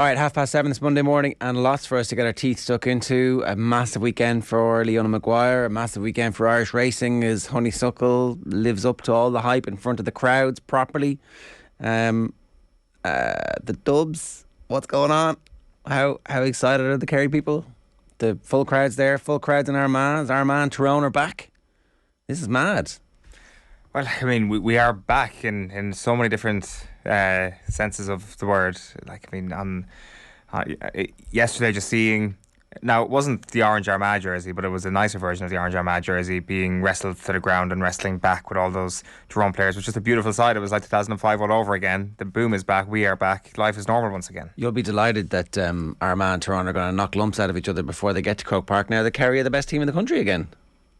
All right, 7:30 this Monday morning, and lots for us to get our teeth stuck into. A massive weekend for Leona Maguire, a massive weekend for Irish racing as Honeysuckle lives up to all the hype in front of the crowds properly. The Dubs, what's going on? How excited are the Kerry people? The full crowds there, full crowds in Armagh. Is Armagh and Tyrone are back? This is mad. Well, I mean, we are back in so many different senses of the word. Like, I mean, yesterday just seeing... Now, it wasn't the orange Armagh jersey, but it was a nicer version of the orange Armagh jersey being wrestled to the ground and wrestling back with all those Tyrone players, which is a beautiful sight. It was like 2005 all over again. The boom is back. We are back. Life is normal once again. You'll be delighted that Armagh and Tyrone are going to knock lumps out of each other before they get to Croke Park. Now, the Kerry are the best team in the country again.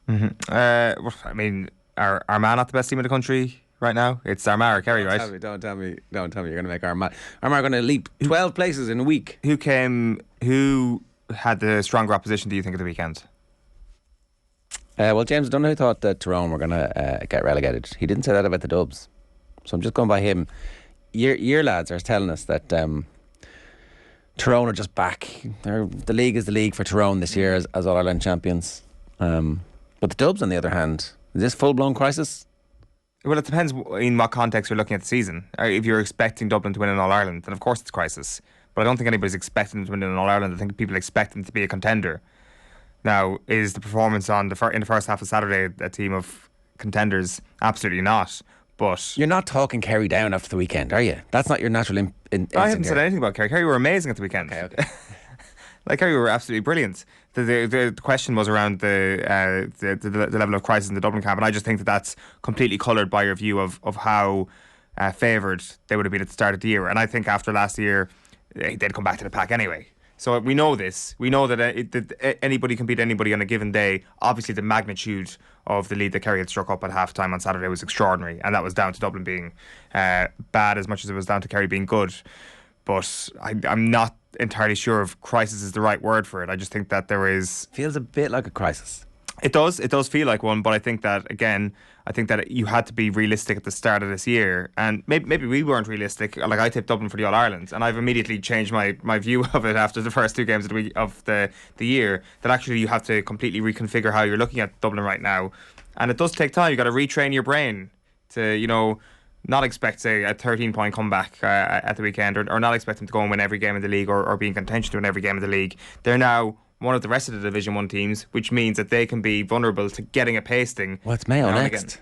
Mm-hmm. I mean... Are Armagh not the best team in the country right now? It's Armagh or Kerry, right? Don't tell me you're going to make Armagh. Armagh are going to leap 12 places in a week. Who had the stronger opposition, do you think, at the weekend? Well, James Donoghue thought that Tyrone were going to get relegated. He didn't say that about the Dubs. So I'm just going by him. Your lads are telling us that Tyrone are just back. The league is the league for Tyrone this year as All-Ireland champions. But the Dubs, on the other hand... Is this full-blown crisis? Well, it depends in what context you're looking at the season. If you're expecting Dublin to win an All-Ireland, then of course it's crisis. But I don't think anybody's expecting them to win an All-Ireland. I think people expect them to be a contender. Now, is the performance in the first half of Saturday a team of contenders? Absolutely not. But you're not talking Kerry down after the weekend, are you? That's not your natural instinct. I haven't said anything about Kerry. Kerry were amazing at the weekend. Okay. Like, Kerry were absolutely brilliant. The question was around the level of crisis in the Dublin camp, and I just think that that's completely coloured by your view of how favoured they would have been at the start of the year. And I think after last year, they'd come back to the pack anyway. So we know this. We know that anybody can beat anybody on a given day. Obviously, the magnitude of the lead that Kerry had struck up at half-time on Saturday was extraordinary, and that was down to Dublin being bad as much as it was down to Kerry being good. But I'm not entirely sure if crisis is the right word for it. I just think that there is... Feels a bit like a crisis. It does feel like one, but I think that, again, you had to be realistic at the start of this year, and maybe we weren't realistic. Like, I tipped Dublin for the All-Ireland, and I've immediately changed my view of it after the first two games of the year, that actually you have to completely reconfigure how you're looking at Dublin right now. And it does take time. You've got to retrain your brain to, not expect, say, a 13-point comeback at the weekend, or not expect them to go and win every game of the league, or be in contention to win every game of the league. They're now one of the rest of the Division 1 teams, which means that they can be vulnerable to getting a pasting. What's Mayo next?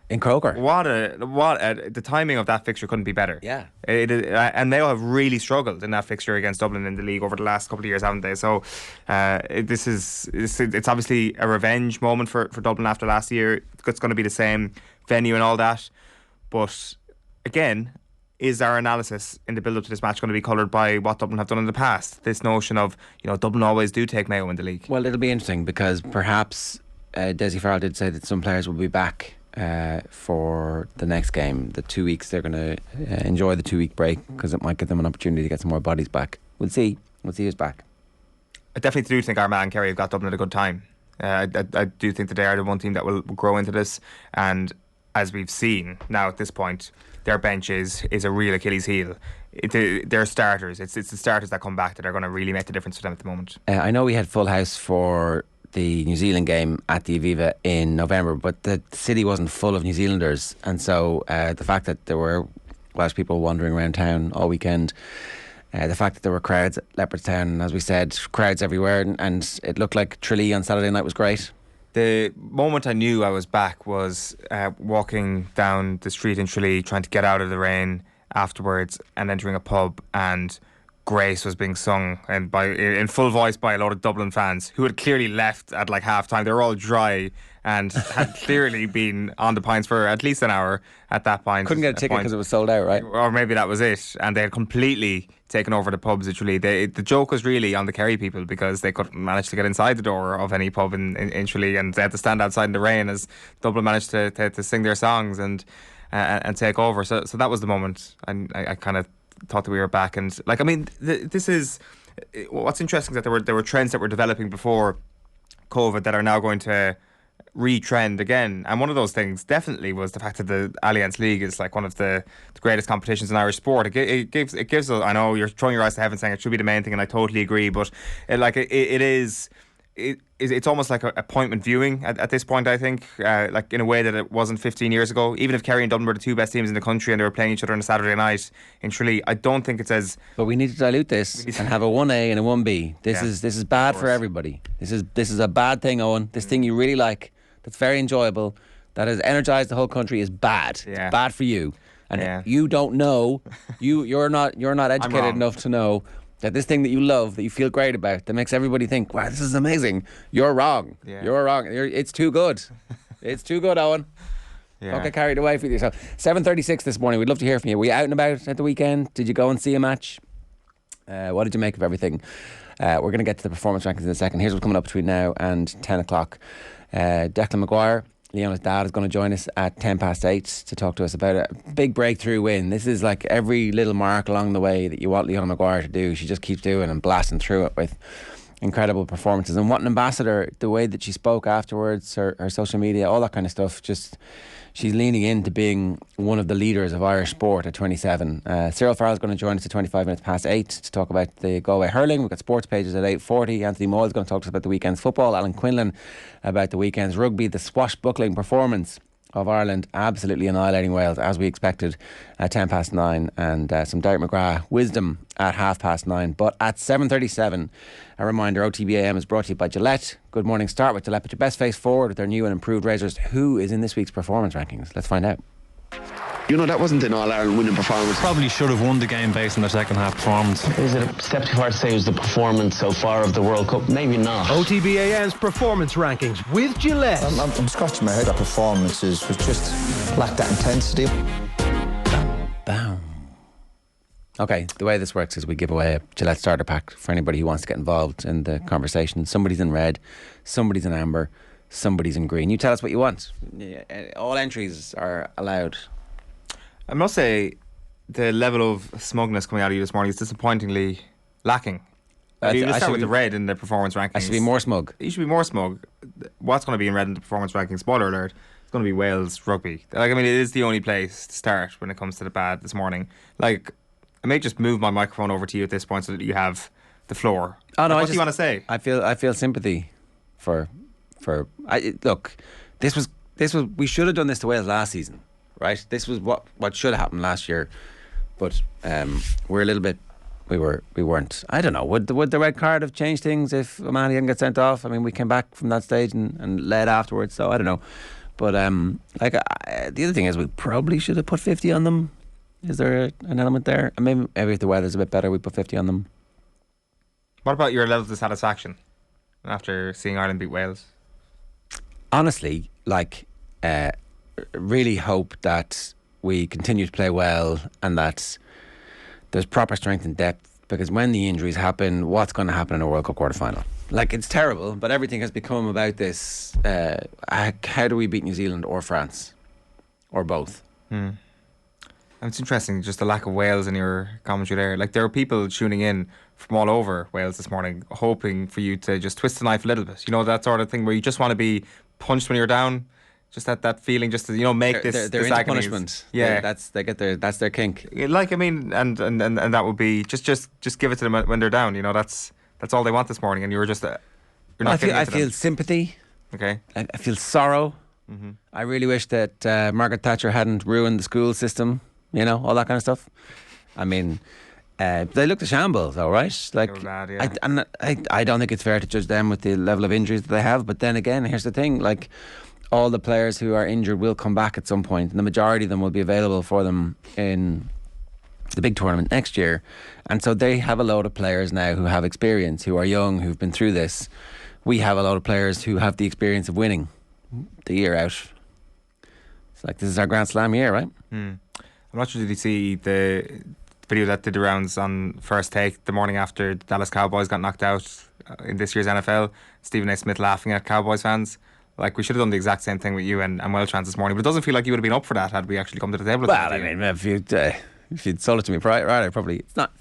In Croker. The timing of that fixture couldn't be better. Yeah. And Mayo have really struggled in that fixture against Dublin in the league over the last couple of years, haven't they? So it's obviously a revenge moment for Dublin after last year. It's going to be the same venue and all that. But again, is our analysis in the build-up to this match going to be coloured by what Dublin have done in the past? This notion of, Dublin always do take Mayo in the league. Well, it'll be interesting because perhaps Dessie Farrell did say that some players will be back for the next game. The 2 weeks, they're going to enjoy the 2-week break because it might give them an opportunity to get some more bodies back. We'll see who's back. I definitely do think Armagh and Kerry have got Dublin at a good time. I do think that they are the one team that will grow into this, and as we've seen now at this point, their bench is a real Achilles heel. They're starters. It's the starters that come back that are going to really make the difference for them at the moment. I know we had full house for the New Zealand game at the Aviva in November, but the city wasn't full of New Zealanders, and so the fact that there were Welsh people wandering around town all weekend, the fact that there were crowds at Leopardstown, as we said, crowds everywhere, and it looked like Tralee on Saturday night was great. The moment I knew I was back was walking down the street in Tralee, trying to get out of the rain afterwards, and entering a pub, and Grace was being sung in full voice by a lot of Dublin fans who had clearly left at like half time. They were all dry and had clearly been on the pints for at least an hour at that point. Couldn't get a ticket because it was sold out, right? Or maybe that was it. And they had completely taken over the pubs at Tralee. The joke was really on the Kerry people because they couldn't manage to get inside the door of any pub in Tralee, and they had to stand outside in the rain as Dublin managed to sing their songs and take over. So that was the moment. And I kind of thought that we were back. And this is what's interesting, is that there were trends that were developing before COVID that are now going to retrend again. And one of those things definitely was the fact that the Allianz League is like one of the greatest competitions in Irish sport. It gives us, I know you're throwing your eyes to heaven saying it should be the main thing, and I totally agree, but it's almost like appointment viewing at this point, I think, like in a way that it wasn't 15 years ago. Even if Kerry and Dublin were the two best teams in the country and they were playing each other on a Saturday night in Tralee, I don't think it's as... But we need to dilute this and have a 1A and a 1B. This is bad for everybody. This is a bad thing, Owen. This thing you really like, that's very enjoyable, that has energised the whole country, is bad. Yeah. It's bad for you. And you don't know, you're not educated enough to know that this thing that you love, that you feel great about, that makes everybody think, wow, this is amazing, you're wrong. Yeah. You're wrong. It's too good. It's too good, Owen. Yeah. Don't get carried away with yourself. 7:36 this morning. We'd love to hear from you. Were you out and about at the weekend? Did you go and see a match? What did you make of everything? We're going to get to the performance rankings in a second. Here's what's coming up between now and 10 o'clock. Declan Maguire, Leona's dad, is going to join us at 8:10 to talk to us about a big breakthrough win. This is like every little mark along the way that you want Leona Maguire to do. She just keeps doing and blasting through it with incredible performances. And what an ambassador, the way that she spoke afterwards, her social media, all that kind of stuff. Just, she's leaning into being one of the leaders of Irish sport at 27. Cyril Farrell's going to join us at 8 to talk about the Galway hurling. We've got sports pages at 8:40. Anthony Moyle's going to talk to us about the weekend's football. Alan Quinlan about the weekend's rugby. The swashbuckling performance of Ireland absolutely annihilating Wales, as we expected, at 9:10, and some Derek McGrath wisdom at 9:30. But at 7:37, a reminder, OTB AM is brought to you by Gillette. Good morning. Start with Gillette. Put your best face forward with their new and improved razors. Who is in this week's performance rankings? Let's find out. You know, that wasn't an All-Ireland winning performance. Probably should have won the game based on their second half performance. Is it a step too far to say it was the performance so far of the World Cup? Maybe not. OTB AM's performance rankings with Gillette. I'm scratching my head. That performances was just lacked that intensity. Bam. Okay, the way this works is we give away a Gillette starter pack for anybody who wants to get involved in the conversation. Somebody's in red, somebody's in amber, somebody's in green. You tell us what you want. All entries are allowed. I must say, the level of smugness coming out of you this morning is disappointingly lacking. You start with the red in the performance rankings. I should be more smug. You should be more smug. What's going to be in red in the performance rankings? Spoiler alert. It's going to be Wales rugby. Like, I mean, it is the only place to start when it comes to the bad this morning. Like, I may just move my microphone over to you at this point so that you have the floor. Oh no! What do you want to say? I feel sympathy for. Look, this was we should have done this to Wales last season, right? This was what should have happened last year, but we're a little bit. We weren't. I don't know. Would the red card have changed things if O'Mahony hadn't got sent off? I mean, we came back from that stage and led afterwards. So I don't know. But the other thing is, we probably should have put 50 on them. Is there an element there? And maybe if the weather's a bit better, we put 50 on them. What about your level of satisfaction after seeing Ireland beat Wales? Honestly, really hope that we continue to play well and that there's proper strength and depth, because when the injuries happen, what's going to happen in a World Cup quarter-final? Like, it's terrible, but everything has become about this. How do we beat New Zealand or France? Or both? And it's interesting, just the lack of Wales in your commentary there. Like, there are people tuning in from all over Wales this morning, hoping for you to just twist the knife a little bit. You know, that sort of thing where you just want to be punched when you're down. Just that feeling, just to, make they're this into agony. punishment. Yeah, that's their kink. Like, I mean, and that would be just give it to them when they're down. You know, that's all they want this morning, and you were just you're not. I feel sympathy. Okay. I feel sorrow. Mm-hmm. I really wish that Margaret Thatcher hadn't ruined the school system. You know, all that kind of stuff. I mean, they looked a shambles, all right. Like, they were bad, yeah. I don't think it's fair to judge them with the level of injuries that they have. But then again, here's the thing: like, all the players who are injured will come back at some point, and the majority of them will be available for them in the big tournament next year. And so they have a load of players now who have experience, who are young, who've been through this. We have a load of players who have the experience of winning the year out. It's like, this is our Grand Slam year, right? I'm not sure, did you see the video that did the rounds on First Take the morning after the Dallas Cowboys got knocked out in this year's NFL? Stephen A. Smith laughing at Cowboys fans. Like, we should have done the exact same thing with you and Welsh fans this morning, but it doesn't feel like you would have been up for that had we actually come to the table. Well, I mean, if you'd sold it to me prior, probably it's not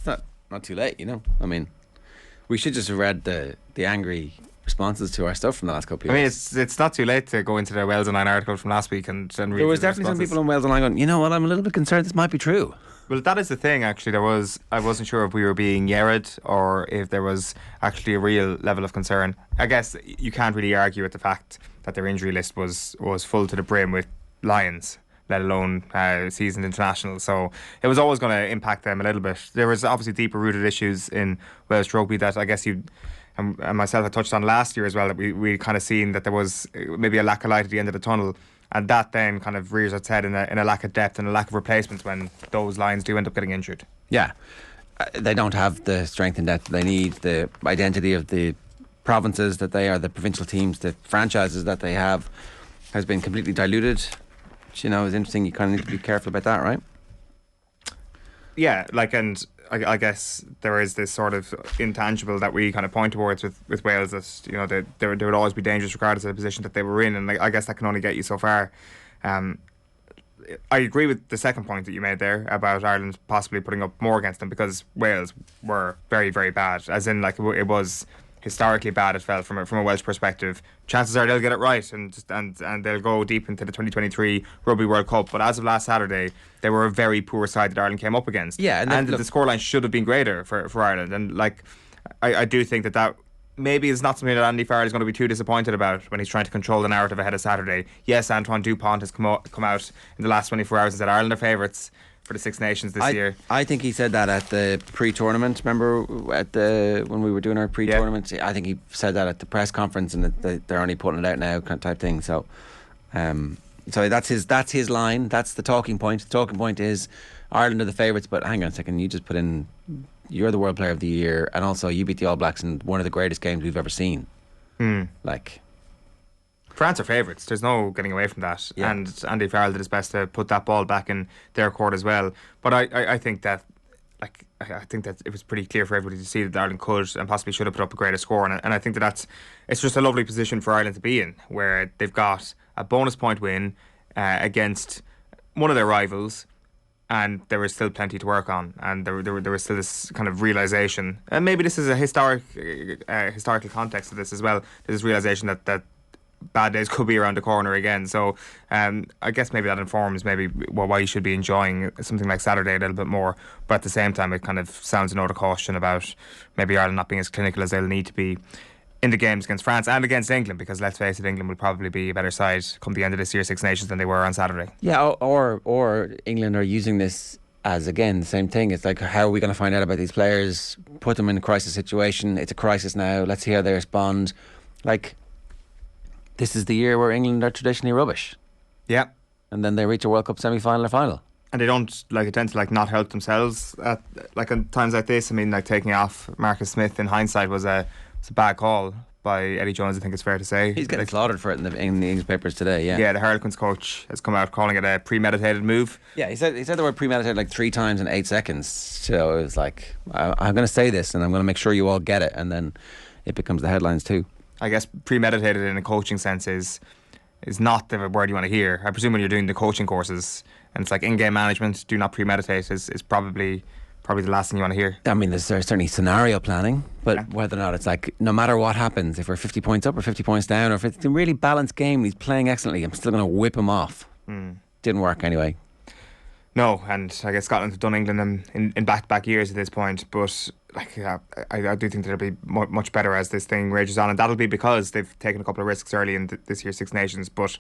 too late, you know. I mean, we should just have read the angry responses to our stuff from the last couple of I mean, years. it's not too late to go into the Wales Online article from last week and read There was the definitely some responses. people on Wales Online going, you know what, I'm a little bit concerned this might be true. Well, that is the thing, actually. I wasn't sure if we were being yerred or if there was actually a real level of concern. I guess you can't really argue with the fact that their injury list was full to the brim with Lions, let alone seasoned internationals. So it was always going to impact them a little bit. There was obviously deeper rooted issues in Welsh rugby that I guess you and myself had touched on last year as well, that we kind of seen that there was maybe a lack of light at the end of the tunnel. And that then kind of rears its head in a lack of depth and a lack of replacements when those lines do end up getting injured. Yeah. They don't have the strength and depth they need, the identity of the provinces that they are, the provincial teams, the franchises that they have has been completely diluted. Which, you know, is interesting. You kind of need to be careful about that, right? Yeah, and I guess there is this sort of intangible that we kind of point towards with Wales, that, you know, they would always be dangerous regardless of the position that they were in, and I guess that can only get you so far. I agree with the second point that you made there about Ireland possibly putting up more against them, because Wales were very, very bad, as in like it was historically bad, it felt, from a Welsh perspective. Chances are they'll get it right and they'll go deep into the 2023 Rugby World Cup. But as of last Saturday, they were a very poor side that Ireland came up against. Yeah, and the scoreline should have been greater for Ireland. And like, I do think that maybe is not something that Andy Farrell is going to be too disappointed about when he's trying to control the narrative ahead of Saturday. Yes, Antoine Dupont has come out in the last 24 hours and said Ireland are favourites for the Six Nations this year. I think he said that at the pre-tournament. Remember when we were doing our pre-tournament? Yeah. I think he said that at the press conference, and that they're only putting it out now, kind of type thing. So, so that's his line. That's the talking point. The talking point is Ireland are the favourites. But hang on a second, you just put in, you're the World Player of the Year, and also you beat the All Blacks in one of the greatest games we've ever seen. Like, France are favourites. There's no getting away from that. Yeah. And Andy Farrell did his best to put that ball back in their court as well. But I think that, like, I think that it was pretty clear for everybody to see that Ireland could and possibly should have put up a greater score. And I think it's just a lovely position for Ireland to be in, where they've got a bonus point win against one of their rivals, and there was still plenty to work on, and there was still this kind of realisation, and maybe this is a historical context to this as well. There's this realisation that bad days could be around the corner again. So I guess maybe that informs why you should be enjoying something like Saturday a little bit more. But at the same time, it kind of sounds a note of caution about maybe Ireland not being as clinical as they'll need to be in the games against France and against England, because let's face it, England will probably be a better side come the end of this year's Six Nations than they were on Saturday. Yeah, or England are using this as, again, the same thing. It's like, how are we going to find out about these players, put them in a crisis situation? It's a crisis now, let's see how they respond. Like, this is the year where England are traditionally rubbish. Yeah. And then they reach a World Cup semi-final or final. And they don't tend to not help themselves at times like this. I mean, like, taking off Marcus Smith in hindsight was a bad call by Eddie Jones, I think it's fair to say. He's getting slaughtered for it in the English papers today. Yeah, the Harlequins coach has come out calling it a premeditated move. Yeah, he said the word premeditated like 3 times in 8 seconds. So it was like, I'm going to say this and I'm going to make sure you all get it, and then it becomes the headlines too. I guess premeditated in a coaching sense is not the word you want to hear. I presume when you're doing the coaching courses and it's like in-game management, do not premeditate is probably the last thing you want to hear. I mean, there's certainly scenario planning, but whether or not it's like, no matter what happens, if we're 50 points up or 50 points down, or if it's a really balanced game, he's playing excellently, I'm still going to whip him off. Didn't work anyway. No, and I guess Scotland have done England in back-to-back years at this point, but I do think they'll be much better as this thing rages on, and that'll be because they've taken a couple of risks early in this year's Six Nations. But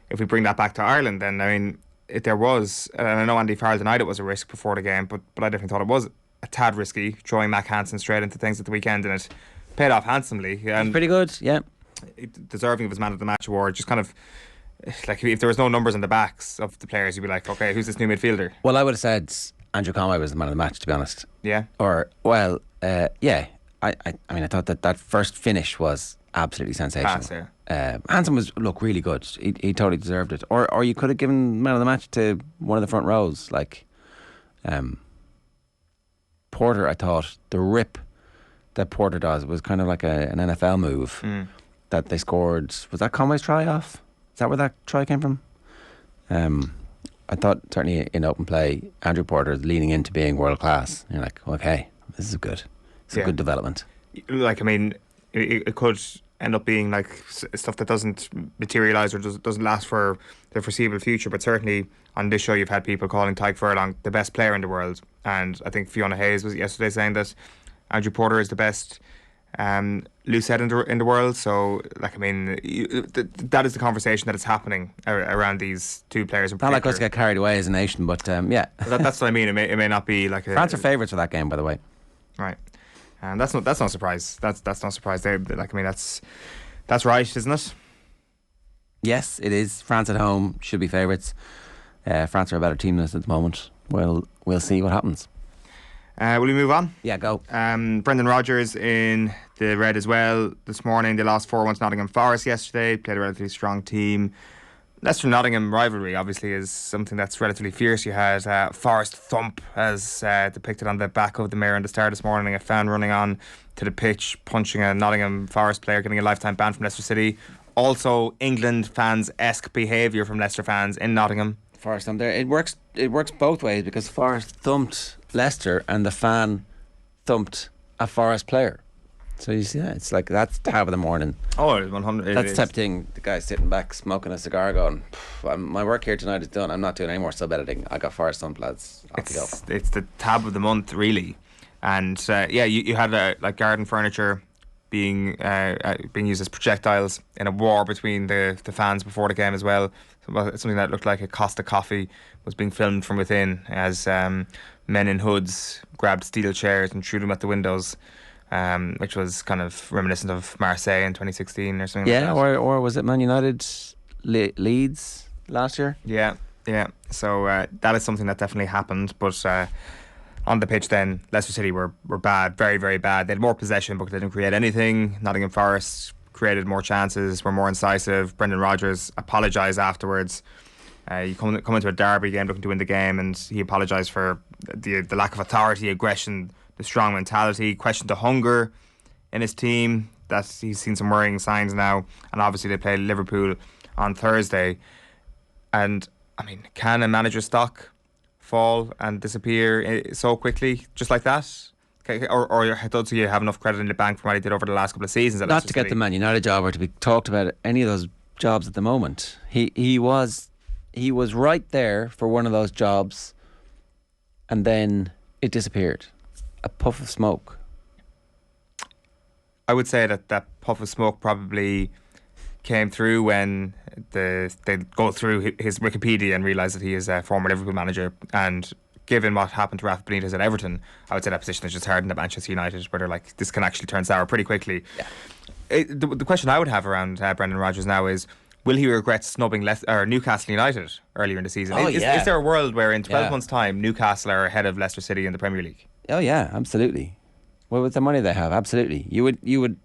if we bring that back to Ireland, then I mean, there was, and I know Andy Farrell denied it was a risk before the game, but I definitely thought it was a tad risky, throwing Mac Hansen straight into things at the weekend, and it paid off handsomely. And pretty good, yeah. Deserving of his Man of the Match award. Just kind of like, if there was no numbers on the backs of the players, you'd be like, okay, who's this new midfielder? Well, I would have said Andrew Conway was the Man of the Match, to be honest. Yeah. Or, well, yeah. I mean, I thought that first finish was absolutely sensational. Pass, yeah. Hansen was, really good. He totally deserved it. Or you could have given Man of the Match to one of the front rows, like Porter. I thought the rip that Porter does was kind of like an NFL move that they scored. Was that Conway's try off? Is that where that try came from? I thought certainly in open play, Andrew Porter is leaning into being world class. You're like, okay, this is good. It's a good development. Like, I mean, it could end up being like stuff that doesn't materialise or doesn't last for the foreseeable future. But certainly on this show you've had people calling Tyke Furlong the best player in the world, and I think Fiona Hayes was yesterday saying that Andrew Porter is the best loose head in the world. So like, I mean, that is the conversation that is happening around these two players in particular. Not like us to get carried away as a nation, but yeah. That's what I mean. It may not be like France are favourites for that game, by the way. Right. And that's no surprise. That's no surprise. Like, I mean, that's right, isn't it? Yes, it is. France at home should be favourites. France are a better team than us at the moment. We'll see what happens. Will we move on? Yeah, go. Brendan Rodgers in the red as well this morning. They lost 4-1 to Nottingham Forest yesterday. Played a relatively strong team. Leicester-Nottingham rivalry obviously is something that's relatively fierce. You had Forest thump as depicted on the back of the Mirror in the Star this morning. A fan running on to the pitch, punching a Nottingham Forest player, getting a lifetime ban from Leicester City. Also England fans-esque behaviour from Leicester fans in Nottingham. Forest thumped there. It works both ways, because Forest thumped Leicester and the fan thumped a Forest player. So you see that? It's like, that's the half of the morning. Oh, it's 100. That's the type of thing. The guy's sitting back smoking a cigar going, my work here tonight is done. I'm not doing any more sub editing. I got Forest thumped, lads. Off you go. It's the tab of the month, really. And you had like garden furniture being used as projectiles in a war between the fans before the game as well. Something that looked like a Costa coffee was being filmed from within as men in hoods grabbed steel chairs and threw them at the windows, which was kind of reminiscent of Marseille in 2016 or something like that. Yeah, or was it Man United Leeds last year? Yeah. So that is something that definitely happened. But on the pitch then, Leicester City were bad, very, very bad. They had more possession but they didn't create anything. Nottingham Forest created more chances, were more incisive. Brendan Rodgers apologised afterwards. You come into a derby game looking to win the game, and he apologised for the lack of authority, aggression, the strong mentality, questioned the hunger in his team. That he's seen some worrying signs now, and obviously they play Liverpool on Thursday. And I mean, can a manager's stock fall and disappear so quickly, just like that? Or don't you have enough credit in the bank for what he did over the last couple of seasons? Not to get the Man United job or to be talked about any of those jobs at the moment. He was right there for one of those jobs, and then it disappeared. A puff of smoke. I would say that puff of smoke probably came through when they go through his Wikipedia and realise that he is a former Liverpool manager. And given what happened to Rafa Benitez at Everton, I would say that position is just hardened at Manchester United, where they're like, this can actually turn sour pretty quickly. Yeah. The question I would have around Brendan Rodgers now is, will he regret snubbing Newcastle United earlier in the season? Is there a world where in 12 months' time Newcastle are ahead of Leicester City in the Premier League? Oh yeah, absolutely. Well, with the money they have, absolutely. You would.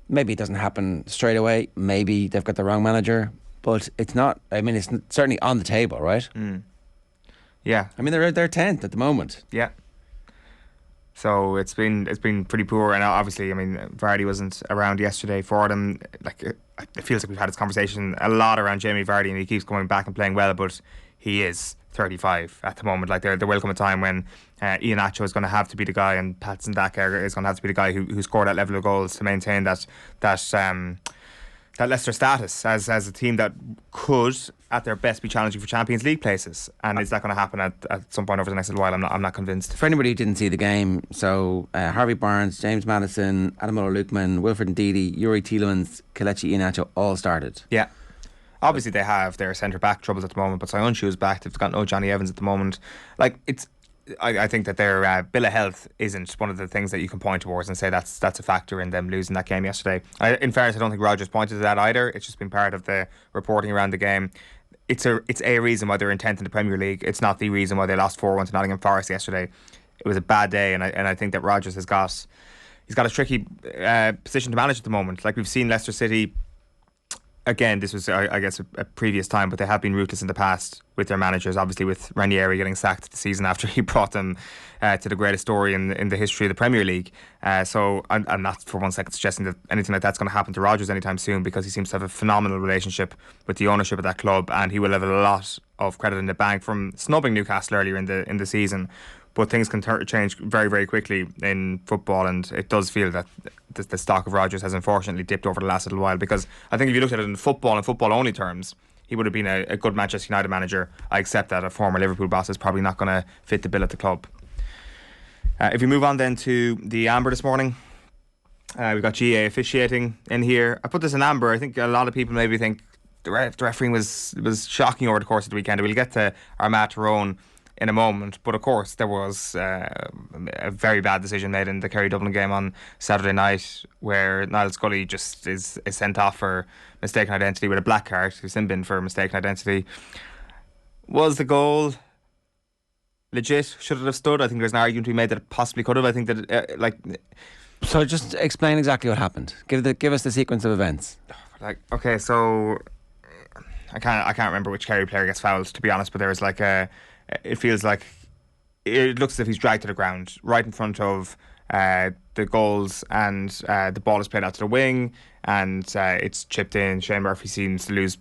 Maybe it doesn't happen straight away. Maybe they've got the wrong manager, but it's not. I mean, it's certainly on the table, right? Yeah. I mean, they're 10th at the moment. Yeah. So it's been pretty poor, and obviously, I mean, Vardy wasn't around yesterday for them. Like, it feels like we've had this conversation a lot around Jamie Vardy, and he keeps coming back and playing well, but he is 35 at the moment. Like, there will come a time when Ian Acho is going to have to be the guy, and Patson Daka is going to have to be the guy who scored that level of goals to maintain that Leicester status as a team that could, at their best, be challenging for Champions League places. And is that going to happen at some point over the next little while? I'm not convinced. For anybody who didn't see the game, so Harvey Barnes, James Maddison, Adam Muller-Lukeman, Wilfred Ndidi, Yuri Tielemans, Kelechi Iheanacho all started. Yeah. Obviously they have their centre-back troubles at the moment, but Sionchu is back. They've got no Johnny Evans at the moment. Like, I think that their bill of health isn't one of the things that you can point towards and say that's a factor in them losing that game yesterday. In fairness, I don't think Rodgers pointed to that either. It's just been part of the reporting around the game. It's a reason why they're in 10th in the Premier League. It's not the reason why they lost 4-1 to Nottingham Forest yesterday. It was a bad day, and I think that Rodgers he's got a tricky position to manage at the moment. Like, we've seen Leicester City. Again, this was, I guess, a previous time, but they have been ruthless in the past with their managers. Obviously, with Ranieri getting sacked the season after he brought them to the greatest story in the history of the Premier League. So I'm not for one second suggesting that anything like that's going to happen to Rodgers anytime soon, because he seems to have a phenomenal relationship with the ownership of that club, and he will have a lot of credit in the bank from snubbing Newcastle earlier in the season. But things can change very, very quickly in football, and it does feel that the stock of Rodgers has unfortunately dipped over the last little while, because I think if you looked at it in football and football only terms, he would have been a good Manchester United manager. I accept that a former Liverpool boss is probably not going to fit the bill at the club. If we move on then to the Amber this morning, we've got GAA officiating in here. I put this in Amber. I think a lot of people maybe think the refereeing was shocking over the course of the weekend. We'll get to Armagh Tyrone in a moment, but of course there was a very bad decision made in the Kerry Dublin game on Saturday night, where Niall Scully just is sent off for mistaken identity with a black card. He's in bin for mistaken identity. Was the goal legit? Should it have stood? I think there's an argument to be made that it possibly could have. I think that So just explain exactly what happened. Give us the sequence of events. Okay, so I can't remember which Kerry player gets fouled, to be honest, but there was it feels like it looks as if he's dragged to the ground right in front of the goals, and the ball is played out to the wing, and it's chipped in. Shane Murphy seems to lose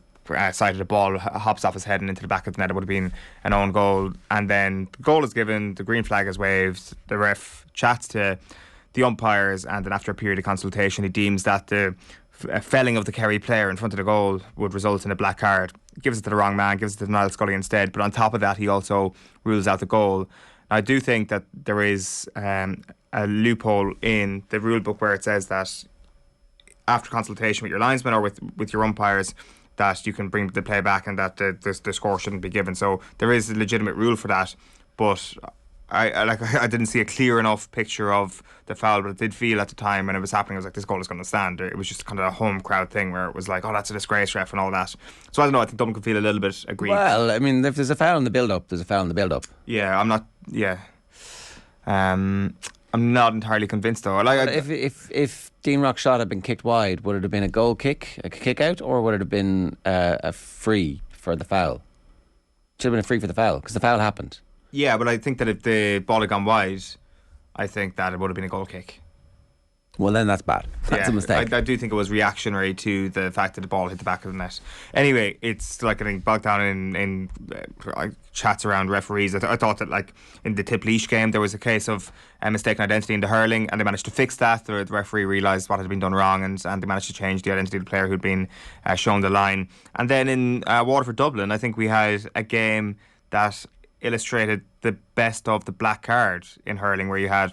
sight of the ball, hops off his head and into the back of the net. It would have been an own goal, and then the goal is given, the green flag is waved, the ref chats to the umpires, and then after a period of consultation he deems that the felling of the Kerry player in front of the goal would result in a black card. Gives it to the wrong man, gives it to Niall Scully instead, but on top of that he also rules out the goal. I do think that there is a loophole in the rule book where it says that after consultation with your linesman or with your umpires, that you can bring the play back and that the score shouldn't be given. So there is a legitimate rule for that, but I didn't see a clear enough picture of the foul, but it did feel at the time when it was happening, I was like, this goal is going to stand. It was just kind of a home crowd thing where it was like, oh, that's a disgrace, ref, and all that. So I don't know, I think Dublin could feel a little bit aggrieved. Well, I mean, if there's a foul in the build-up, there's a foul in the build-up. Yeah, I'm not entirely convinced though. If Dean Rock's shot had been kicked wide, would it have been a goal kick, a kick out, or would it have been a free for the foul? Should have been a free for the foul, because the foul happened. Yeah, but I think that if the ball had gone wide, I think that it would have been a goal kick. Well, then that's bad. That's a mistake. I do think it was reactionary to the fact that the ball hit the back of the net. Anyway, it's like getting bogged down in chats around referees. I thought that like in the Tip-Leash game there was a case of mistaken identity in the hurling, and they managed to fix that. The referee realised what had been done wrong, and they managed to change the identity of the player who'd been shown the line. And then in Waterford Dublin, I think we had a game that illustrated the best of the black card in hurling, where you had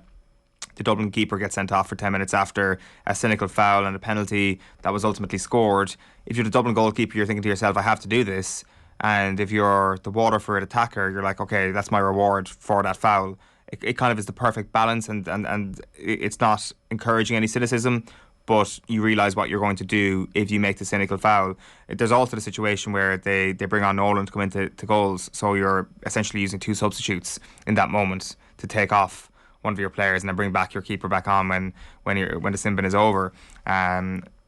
the Dublin keeper get sent off for 10 minutes after a cynical foul and a penalty that was ultimately scored. If you're the Dublin goalkeeper, you're thinking to yourself, I have to do this. And if you're the Waterford attacker, you're like, okay, that's my reward for that foul. It kind of is the perfect balance, and it's not encouraging any cynicism, but you realise what you're going to do if you make the cynical foul. There's also the situation where they bring on Nolan to come into goals, so you're essentially using two substitutes in that moment to take off one of your players and then bring back your keeper back on when the sin bin is over.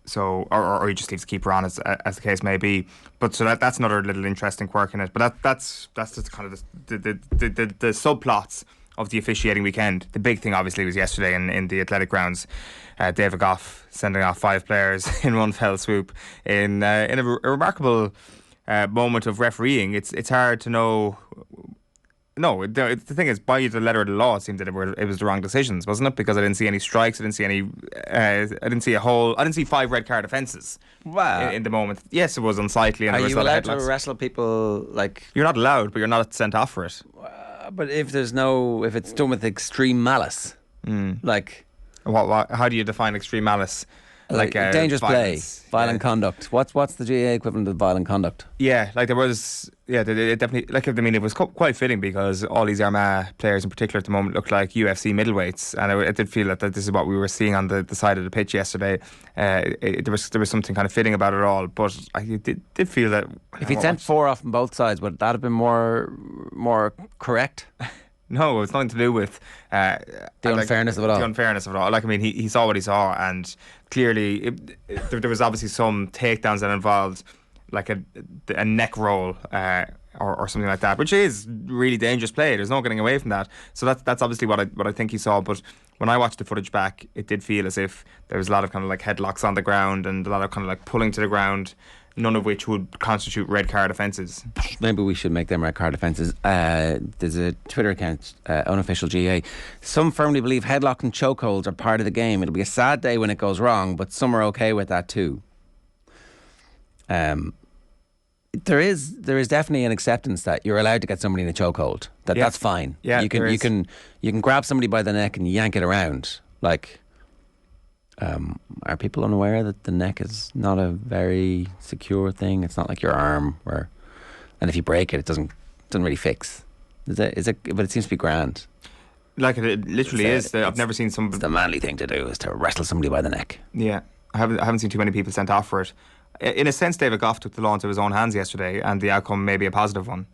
So or you just leave the keeper on as the case may be. But so that's another little interesting quirk in it. But that's just kind of the subplots of the officiating weekend. The big thing obviously was yesterday in the athletic grounds. David Goff sending off 5 players in one fell swoop in a remarkable moment of refereeing. It's hard to know. No, the thing is, by the letter of the law, it seemed that it was the wrong decisions, wasn't it? Because I didn't see any strikes, I didn't see 5 red card offences. Wow. In the moment. Yes, it was unsightly. And Are you allowed allowed to wrestle people like? You're not allowed, but you're not sent off for it. But if it's done with extreme malice, like what? How do you define extreme malice? Like dangerous violence. Play, violent conduct. What's the GAA equivalent of violent conduct? Yeah, like there was. Yeah, it definitely. Like I mean, it was quite fitting because all these Armagh players, in particular, at the moment, looked like UFC middleweights, and I did feel that this is what we were seeing on the side of the pitch yesterday. There was something kind of fitting about it all, but I did feel that if he'd sent 4 off on both sides, would that have been more correct? No, it's nothing to do with the unfairness of it all. The unfairness of it all. Like I mean, he saw what he saw, and clearly there was obviously some takedowns that involved like a neck roll or something like that, which is really dangerous play. There's no getting away from that. So that's obviously what I think he saw. But when I watched the footage back, it did feel as if there was a lot of kind of like headlocks on the ground and a lot of kind of like pulling to the ground. none of which would constitute red card offences. Maybe we should make them red card offences. There's a Twitter account, unofficial GAA. Some firmly believe headlock and chokeholds are part of the game. It'll be a sad day when it goes wrong, but some are okay with that too. There is definitely an acceptance that you're allowed to get somebody in a chokehold. That's fine. Yeah, you can grab somebody by the neck and yank it around. Like, are people unaware that the neck is not a very secure thing? It's not like your arm, and if you break it, it doesn't really fix. Is it? But it seems to be grand. Like it literally is. I've never seen some. It's the manly thing to do is to wrestle somebody by the neck. Yeah, I haven't seen too many people sent off for it. In a sense, David Goff took the law into his own hands yesterday, and the outcome may be a positive one.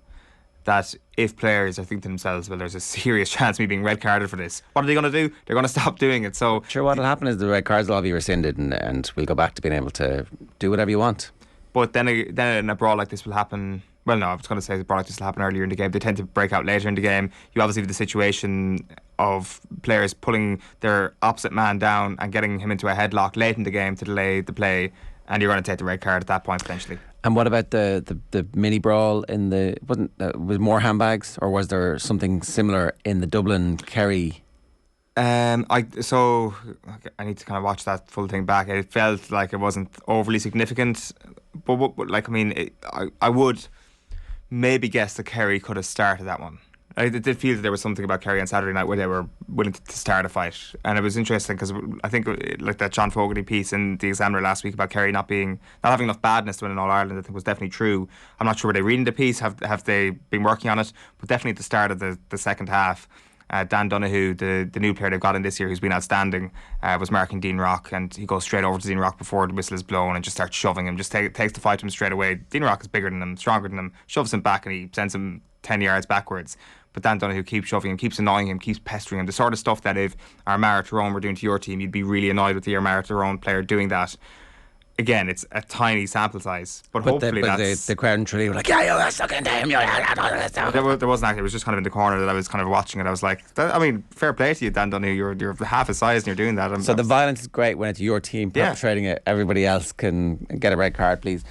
That if players are thinking to themselves, well, there's a serious chance of me being red carded for this, what are they going to do? They're going to stop doing it. So sure, what'll happen is the red cards will all be rescinded, and we'll go back to being able to do whatever you want. But then a brawl like this will happen. Well, no, I was going to say a brawl like this will happen earlier in the game. They tend to break out later in the game. You obviously have the situation of players pulling their opposite man down and getting him into a headlock late in the game to delay the play, and you're going to take the red card at that point potentially. And what about the mini brawl in the was more handbags, or was there something similar in the Dublin Kerry? I need to kind of watch that full thing back. It felt like it wasn't overly significant, but I would maybe guess that Kerry could have started that one. I did feel that there was something about Kerry on Saturday night where they were willing to start a fight, and it was interesting because I think like that John Fogarty piece in the Examiner last week about Kerry not having enough badness to win in All Ireland, I think was definitely true. I'm not sure were they reading the piece, have they been working on it, but definitely at the start of the second half, Dan Donoghue, the new player they've got in this year who's been outstanding, was marking Dean Rock, and he goes straight over to Dean Rock before the whistle is blown and just starts shoving him, just takes the fight to him straight away. Dean Rock is bigger than him, stronger than him, shoves him back and he sends him 10 yards backwards. But Dan Donoghue keeps shoving him, keeps annoying him, keeps pestering him. The sort of stuff that if Armagh Tyrone were doing to your team, you'd be really annoyed with the Armagh Tyrone player doing that. Again, it's a tiny sample size, but hopefully that's... the crowd in Tralee were like, yeah, you're stuck in time. There wasn't actually, it was just kind of in the corner that I was kind of watching it. I was like, fair play to you, Dan Donoghue. You're half his size and you're doing that. The violence is great when it's your team perpetrating it. Everybody else can get a red card, please.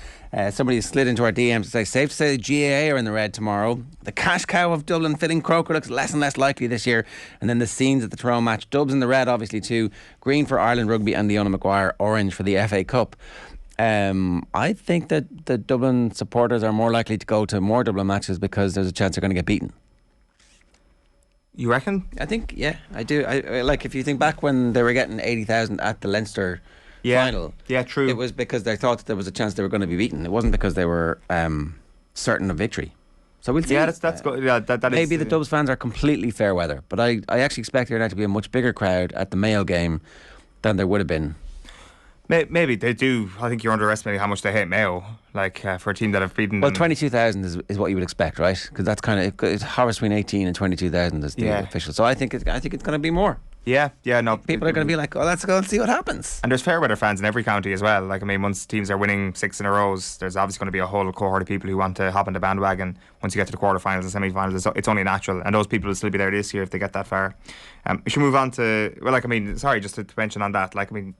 Somebody slid into our DMs to say, safe to say the GAA are in the red tomorrow. The cash cow of Dublin fitting Croker looks less and less likely this year. And then the scenes at the Tyrone match. Dubs in the red, obviously, too. Green for Ireland Rugby and Leona Maguire. Orange for the FA Cup. I think that the Dublin supporters are more likely to go to more Dublin matches because there's a chance they're going to get beaten. You reckon? I think, yeah, I do. I like, if you think back when they were getting 80,000 at the Leinster final. Yeah, true. It was because they thought that there was a chance they were going to be beaten. It wasn't because they were certain of victory. So we'll see. Yeah, that's good. Yeah, that maybe is, the Dubs fans are completely fair weather, but I actually expect there now to be a much bigger crowd at the Mayo game than there would have been. Maybe they do. I think you're underestimating how much they hate Mayo. Like for a team that have beaten. Well, 22,000 is what you would expect, right? Because that's kind of it's hovers between 18 and 22,000 is the official. So I think it's going to be more. Yeah, no. People are going to be like, oh, let's go and see what happens. And there's fair weather fans in every county as well. Like, once teams are winning 6 in a row, there's obviously going to be a whole cohort of people who want to hop on the bandwagon once you get to the quarterfinals and semi-finals. It's only natural. And those people will still be there this year if they get that far. We should move on to, just to mention on that,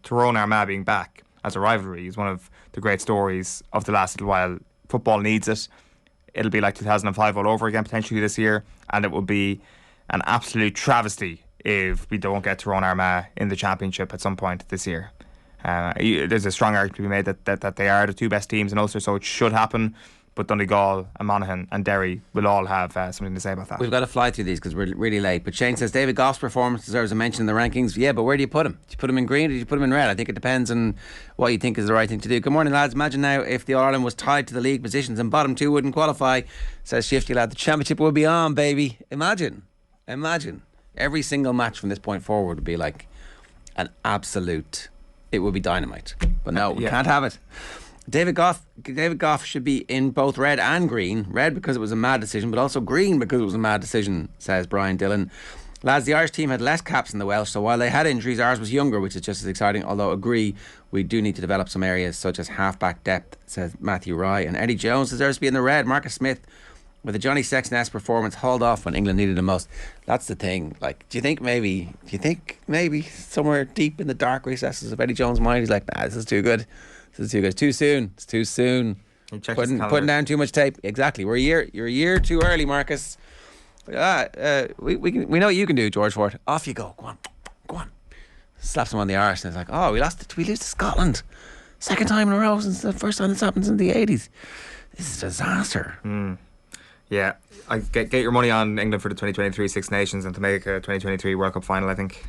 Tyrone Armagh being back as a rivalry is one of the great stories of the last little while. Football needs it. It'll be like 2005 all over again potentially this year, and it will be an absolute travesty if we don't get Tyrone Armagh in the championship at some point this year. There's a strong argument to be made that they are the two best teams in Ulster, so it should happen. But Donegal and Monaghan and Derry will all have something to say about that. We've got to fly through these because we're really late. But Shane says David Goff's performance deserves a mention in the rankings. Yeah, but where do you put him? Do you put him in green or do you put him in red? I think it depends on what you think is the right thing to do. Good morning, lads. Imagine now if the All-Ireland was tied to the league positions and bottom two wouldn't qualify. Says Shifty Lad. The championship would be on, baby. Imagine. Every single match from this point forward would be like an absolute... It would be dynamite. But no, we can't have it. David Goff should be in both red and green. Red because it was a mad decision, but also green because it was a mad decision, says Brian Dillon. Lads, the Irish team had less caps than the Welsh, so while they had injuries, ours was younger, which is just as exciting. Although, agree, we do need to develop some areas such as half-back depth, says Matthew Rye. And Eddie Jones deserves to be in the red. Marcus Smith, with a Johnny Sexton-esque performance, hauled off when England needed him most. That's the thing. Like, do you think maybe somewhere deep in the dark recesses of Eddie Jones' mind, he's like, nah, this is too good. Says to you guys, too soon. It's too soon. Putting down too much tape. Exactly. You're a year too early, Marcus. We know what you can do, George Ford. Off you go. Go on. Slaps him on the arse and it's like, oh, we lose to Scotland. Second time in a row since the first time this happened in the 80s. This is a disaster. Yeah, I get your money on England for the 2023 Six Nations and to make a 2023 World Cup final, I think.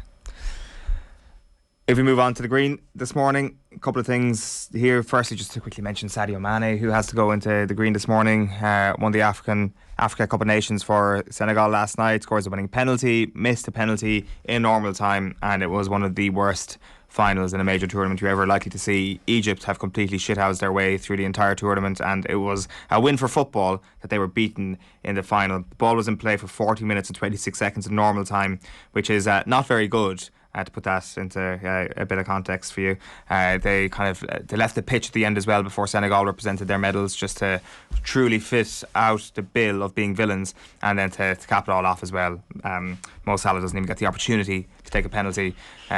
If we move on to the green this morning, a couple of things here. Firstly, just to quickly mention Sadio Mane, who has to go into the green this morning. Won the Africa Cup of Nations for Senegal last night. Scores a winning penalty, missed a penalty in normal time, and it was one of the worst finals in a major tournament you're ever likely to see. Egypt have completely shithoused their way through the entire tournament, and it was a win for football that they were beaten in the final. The ball was in play for 40 minutes and 26 seconds in normal time, which is not very good. To put that into a bit of context for you, they left the pitch at the end as well before Senegal represented their medals, just to truly fit out the bill of being villains, and then to cap it all off as well. Mo Salah doesn't even get the opportunity to take a penalty,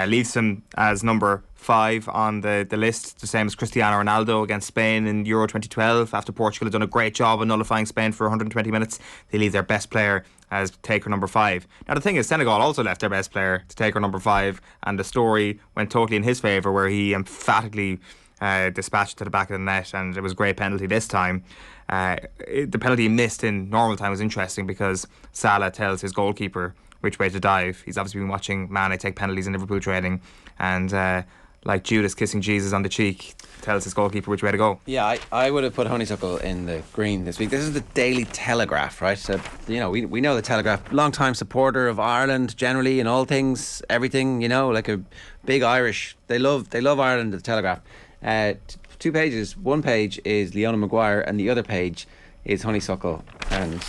leaves him as number 5 on the list, the same as Cristiano Ronaldo against Spain in Euro 2012. After Portugal had done a great job of nullifying Spain for 120 minutes, they leave their best player as taker number 5. Now the thing is, Senegal also left their best player to taker number 5, and the story went totally in his favour, where he emphatically dispatched to the back of the net, and it was a great penalty this time. The penalty he missed in normal time was interesting because Salah tells his goalkeeper which way to dive. He's obviously been watching Mane take penalties in Liverpool training, and like Judas kissing Jesus on the cheek, tells his goalkeeper which way to go. Yeah, I would have put Honeysuckle in the green this week. This is the Daily Telegraph, right? So, we know the Telegraph, long-time supporter of Ireland generally in all things, everything, like a big Irish. They love Ireland, the Telegraph. 2 pages. One page is Leona Maguire and the other page is Honeysuckle and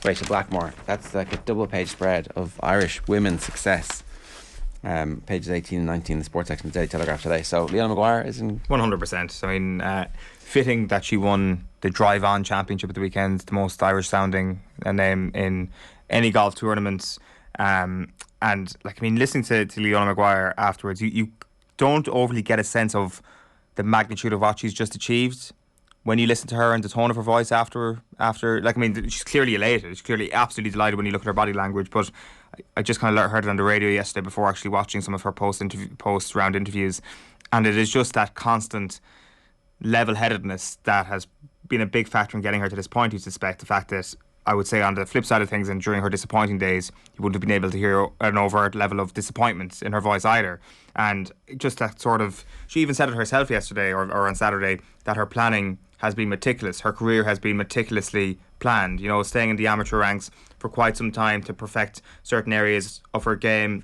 Rachel Blackmore. That's like a double-page spread of Irish women's success. Pages 18 and 19 in the sports section of the Daily Telegraph today. So Leona Maguire is in 100%. I mean, fitting that she won the Drive On Championship at the weekend, the most Irish sounding name in any golf tournament. And listening to Leona Maguire afterwards, you don't overly get a sense of the magnitude of what she's just achieved when you listen to her and the tone of her voice after. She's clearly elated. She's clearly absolutely delighted when you look at her body language, but I just kind of heard it on the radio yesterday before actually watching some of her post-round interviews, and it is just that constant level-headedness that has been a big factor in getting her to this point. You suspect the fact that, I would say, on the flip side of things, and during her disappointing days, you wouldn't have been able to hear an overt level of disappointment in her voice either. And just that sort of, she even said it herself yesterday or on Saturday, that her planning has been meticulous. Her career has been meticulously planned, staying in the amateur ranks for quite some time to perfect certain areas of her game,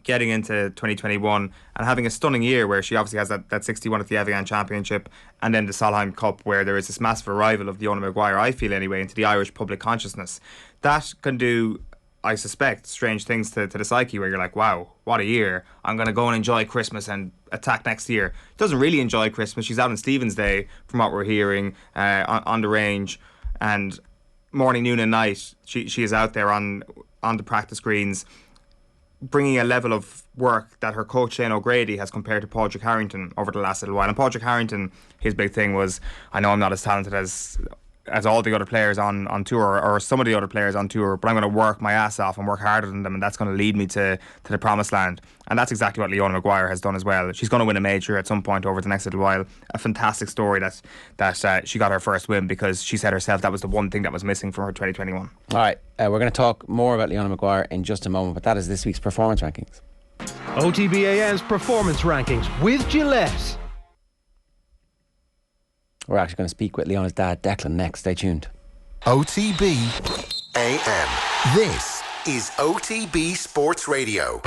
getting into 2021 and having a stunning year where she obviously has that 61 at the Evian Championship, and then the Solheim Cup, where there is this massive arrival of Leona Maguire, I feel anyway, into the Irish public consciousness. That can do, I suspect, strange things to the psyche, where you're like, wow, what a year. I'm going to go and enjoy Christmas and attack next year. Doesn't really enjoy Christmas. She's out on Stephen's Day, from what we're hearing, on the range, and morning, noon and night she is out there on the practice greens, bringing a level of work that her coach Shane O'Grady has compared to Padraig Harrington over the last little while. And Padraig Harrington, his big thing was, I know I'm not as talented as all the other players on tour, or some of the other players on tour, but I'm going to work my ass off and work harder than them, and that's going to lead me to the promised land. And that's exactly what Leona Maguire has done as well. She's going to win a major at some point over the next little while. A fantastic story that she got her first win, because she said herself that was the one thing that was missing from her 2021. Alright, we're going to talk more about Leona Maguire in just a moment, but that is this week's performance rankings. OTB AM's performance rankings with Gillette. We're actually going to speak with Leona's dad, Declan, next. Stay tuned. OTB AM. This is OTB Sports Radio.